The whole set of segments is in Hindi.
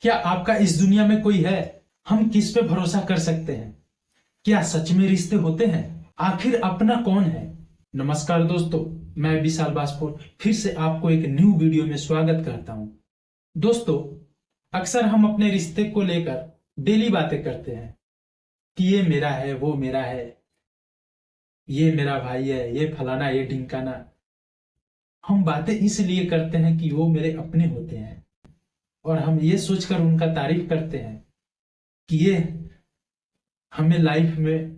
क्या आपका इस दुनिया में कोई है? हम किस पे भरोसा कर सकते हैं? क्या सच में रिश्ते होते हैं? आखिर अपना कौन है? नमस्कार दोस्तों, मैं विशाल बास्पोर फिर से आपको एक न्यू वीडियो में स्वागत करता हूं। दोस्तों, अक्सर हम अपने रिश्ते को लेकर डेली बातें करते हैं कि ये मेरा है, वो मेरा है, ये मेरा भाई है, ये फलाना, ये ढिमकाना। हम बातें इसलिए करते हैं कि वो मेरे अपने होते हैं और हम ये सोचकर उनका तारीफ करते हैं कि ये हमें लाइफ में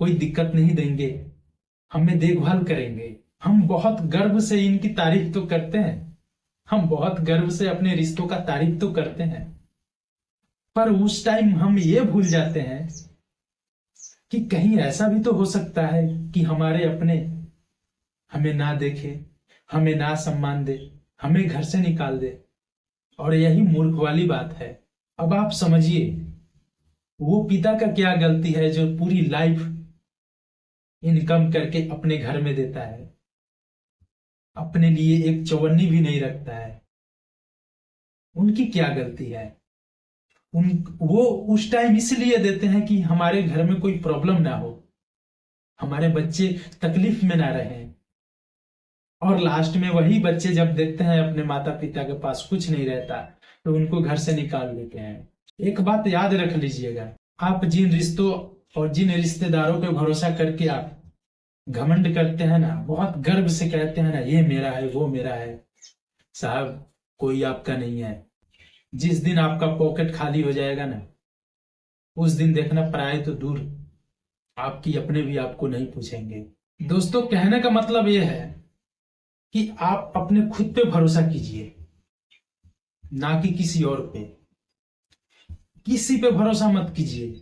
कोई दिक्कत नहीं देंगे, हमें देखभाल करेंगे। हम बहुत गर्व से इनकी तारीफ तो करते हैं, हम बहुत गर्व से अपने रिश्तों का तारीफ तो करते हैं, पर उस टाइम हम ये भूल जाते हैं कि कहीं ऐसा भी तो हो सकता है कि हमारे अपने हमें ना देखे, हमें ना सम्मान दे, हमें घर से निकाल दे। और यही मूर्ख वाली बात है। अब आप समझिए, वो पिता का क्या गलती है जो पूरी लाइफ इनकम करके अपने घर में देता है, अपने लिए एक चौवन्नी भी नहीं रखता है? उनकी क्या गलती है? वो उस टाइम इसलिए देते हैं कि हमारे घर में कोई प्रॉब्लम ना हो, हमारे बच्चे तकलीफ में ना रहें। और लास्ट में वही बच्चे जब देखते हैं अपने माता पिता के पास कुछ नहीं रहता तो उनको घर से निकाल देते हैं। एक बात याद रख लीजिएगा, आप जिन रिश्तों और जिन रिश्तेदारों पे भरोसा करके आप घमंड करते हैं ना, बहुत गर्व से कहते हैं ना ये मेरा है, वो मेरा है, साहब कोई आपका नहीं है। जिस दिन आपका पॉकेट खाली हो जाएगा ना, उस दिन देखना पराये तो दूर, आपकी अपने भी आपको नहीं पूछेंगे। दोस्तों, कहने का मतलब ये है कि आप अपने खुद पे भरोसा कीजिए, ना कि किसी और पे। किसी पे भरोसा मत कीजिए।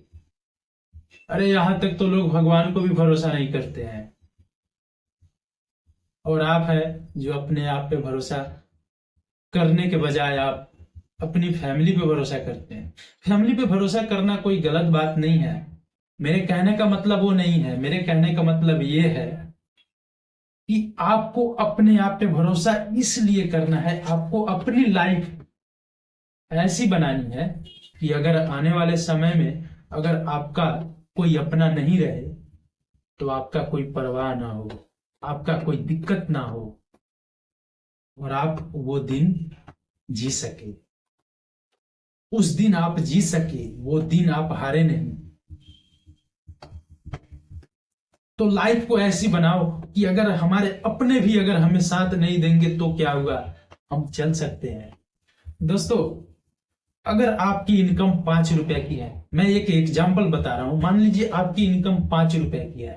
अरे यहां तक तो लोग भगवान को भी भरोसा नहीं करते हैं, और आप है जो अपने आप पे भरोसा करने के बजाय आप अपनी फैमिली पे भरोसा करते हैं। फैमिली पे भरोसा करना कोई गलत बात नहीं है, मेरे कहने का मतलब वो नहीं है। मेरे कहने का मतलब ये है कि आपको अपने आप पे भरोसा इसलिए करना है, आपको अपनी लाइफ ऐसी बनानी है कि अगर आने वाले समय में अगर आपका कोई अपना नहीं रहे तो आपका कोई परवाह ना हो, आपका कोई दिक्कत ना हो, और आप वो दिन जी सके। उस दिन आप जी सके, वो दिन आप हारे नहीं। तो लाइफ को ऐसी बनाओ कि अगर हमारे अपने भी अगर हमें साथ नहीं देंगे तो क्या हुआ, हम चल सकते हैं। दोस्तों, अगर आपकी इनकम 5 रुपए की है, मैं एक एग्जाम्पल बता रहा हूं, मान लीजिए आपकी इनकम 5 रुपए की है,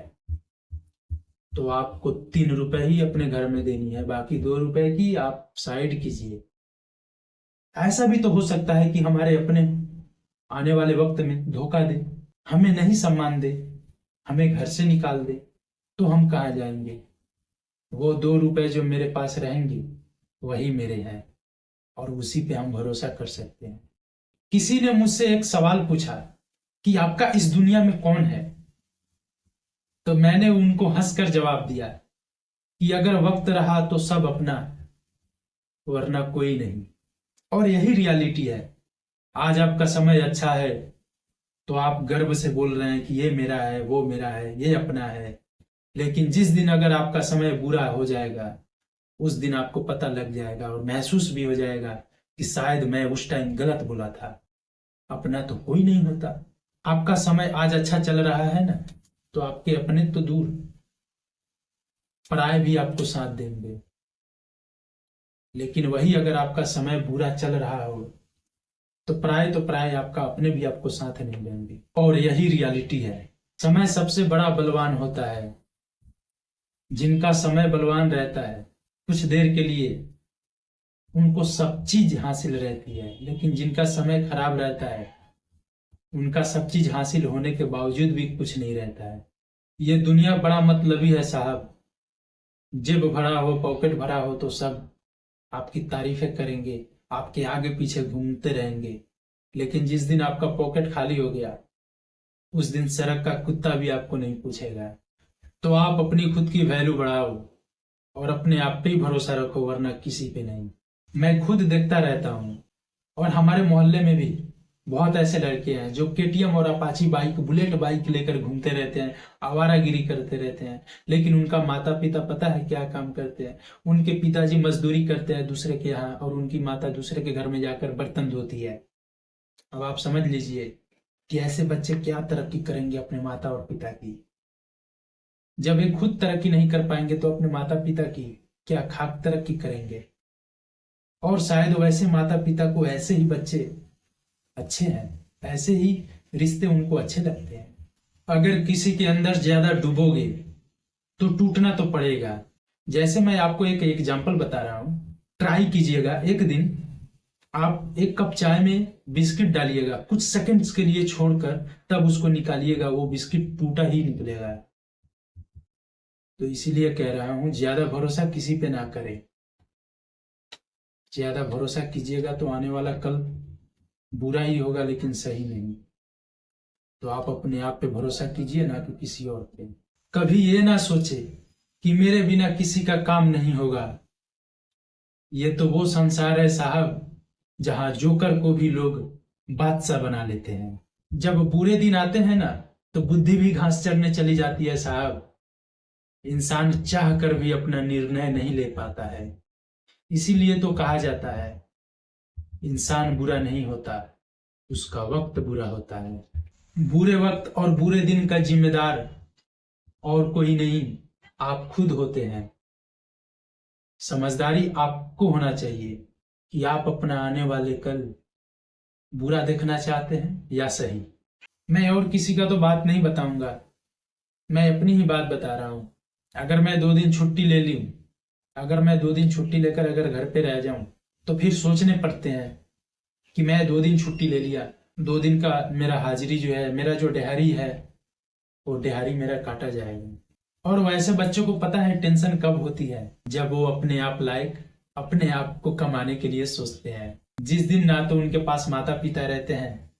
तो आपको 3 रुपए ही अपने घर में देनी है, बाकी 2 रुपए की आप साइड कीजिए। ऐसा भी तो हो सकता है कि हमारे अपने आने वाले वक्त में धोखा दे, हमें नहीं सम्मान दे, हमें घर से निकाल दे, तो हम कहाँ जाएंगे? वो 2 रुपए जो मेरे पास रहेंगे वही मेरे हैं, और उसी पे हम भरोसा कर सकते हैं। किसी ने मुझसे एक सवाल पूछा कि आपका इस दुनिया में कौन है, तो मैंने उनको हंसकर जवाब दिया कि अगर वक्त रहा तो सब अपना, वरना कोई नहीं। और यही रियलिटी है। आज आपका समय अच्छा है तो आप गर्व से बोल रहे हैं कि ये मेरा है, वो मेरा है, ये अपना है। लेकिन जिस दिन अगर आपका समय बुरा हो जाएगा, उस दिन आपको पता लग जाएगा और महसूस भी हो जाएगा कि शायद मैं उस टाइम गलत बोला था। अपना तो कोई नहीं होता। आपका समय आज अच्छा चल रहा है ना, तो आपके अपने तो दूर, पराये भी आपको साथ देंगे। लेकिन वही अगर आपका समय बुरा चल रहा हो तो पराये आपका अपने भी आपको साथ नहीं देंगे। और यही रियलिटी है। समय सबसे बड़ा बलवान होता है। जिनका समय बलवान रहता है, कुछ देर के लिए उनको सब चीज हासिल रहती है, लेकिन जिनका समय खराब रहता है उनका सब चीज हासिल होने के बावजूद भी कुछ नहीं रहता है। ये दुनिया बड़ा मतलबी है साहब। जेब भरा हो, पॉकेट भरा हो तो सब आपकी तारीफें करेंगे, आपके आगे पीछे घूमते रहेंगे। लेकिन जिस दिन आपका पॉकेट खाली हो गया, उस दिन सड़क का कुत्ता भी आपको नहीं पूछेगा। तो आप अपनी खुद की वैल्यू बढ़ाओ और अपने आप पे ही भरोसा रखो, वरना किसी पे नहीं। मैं खुद देखता रहता हूँ और हमारे मोहल्ले में भी बहुत ऐसे लड़के हैं जो केटीएम और अपाची बाइक, बुलेट बाइक लेकर घूमते रहते हैं, आवारागिरी करते रहते हैं। लेकिन उनका माता पिता पता है क्या काम करते हैं? उनके पिताजी मजदूरी करते हैं दूसरे के यहाँ, और उनकी माता दूसरे के घर में जाकर बर्तन धोती है। अब आप समझ लीजिए कि ऐसे बच्चे क्या तरक्की करेंगे अपने माता और पिता की। जब ये खुद तरक्की नहीं कर पाएंगे तो अपने माता पिता की क्या खाक तरक्की करेंगे। और शायद वैसे माता पिता को ऐसे ही बच्चे अच्छे हैं, ऐसे ही रिश्ते उनको अच्छे लगते हैं। अगर किसी के अंदर ज्यादा डूबोगे तो टूटना तो पड़ेगा। जैसे मैं आपको एक एग्जांपल बता रहा हूं, ट्राई कीजिएगा। एक दिन आप एक कप चाय में बिस्किट डालिएगा, कुछ सेकंड्स के लिए छोड़कर तब उसको निकालिएगा, वो बिस्किट टूटा ही निकलेगा। तो इसीलिए कह रहा हूं, ज्यादा भरोसा किसी पे ना करें। ज्यादा भरोसा कीजिएगा तो आने वाला कल बुरा ही होगा, लेकिन सही नहीं। तो आप अपने आप पे भरोसा कीजिए, ना कि किसी और पे। कभी ये ना सोचे कि मेरे बिना किसी का काम नहीं होगा। ये तो वो संसार है साहब जहां जोकर को भी लोग बादशाह बना लेते हैं। जब बुरे दिन आते हैं ना तो बुद्धि भी घास चरने चली जाती है साहब। इंसान चाह कर भी अपना निर्णय नहीं ले पाता है। इसीलिए तो कहा जाता है इंसान बुरा नहीं होता, उसका वक्त बुरा होता है। बुरे वक्त और बुरे दिन का जिम्मेदार और कोई नहीं, आप खुद होते हैं। समझदारी आपको होना चाहिए कि आप अपना आने वाले कल बुरा देखना चाहते हैं या सही। मैं और किसी का तो बात नहीं बताऊंगा, मैं अपनी ही बात बता रहा हूं। अगर मैं 2 दिन छुट्टी ले लूं, अगर मैं 2 दिन छुट्टी लेकर अगर घर पे रह जाऊं तो फिर सोचने पड़ते हैं कि मैं 2 दिन छुट्टी ले लिया, 2 दिन का मेरा हाजिरी जो है, मेरा जो दिहाड़ी है, वो दिहाड़ी मेरा काटा जाएगा। और वैसे बच्चों को पता है टेंशन कब होती है, जब वो अपने आप लायक, अपने आप को कमाने के लिए सोचते हैं। जिस दिन ना तो उनके पास माता पिता रहते हैं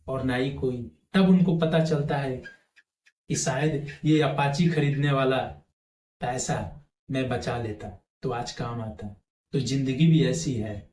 और ना ही कोई, तब उनको पता चलता है कि शायद ये अपाची खरीदने वाला पैसा मैं बचा लेता तो आज काम आता। तो जिंदगी भी ऐसी है,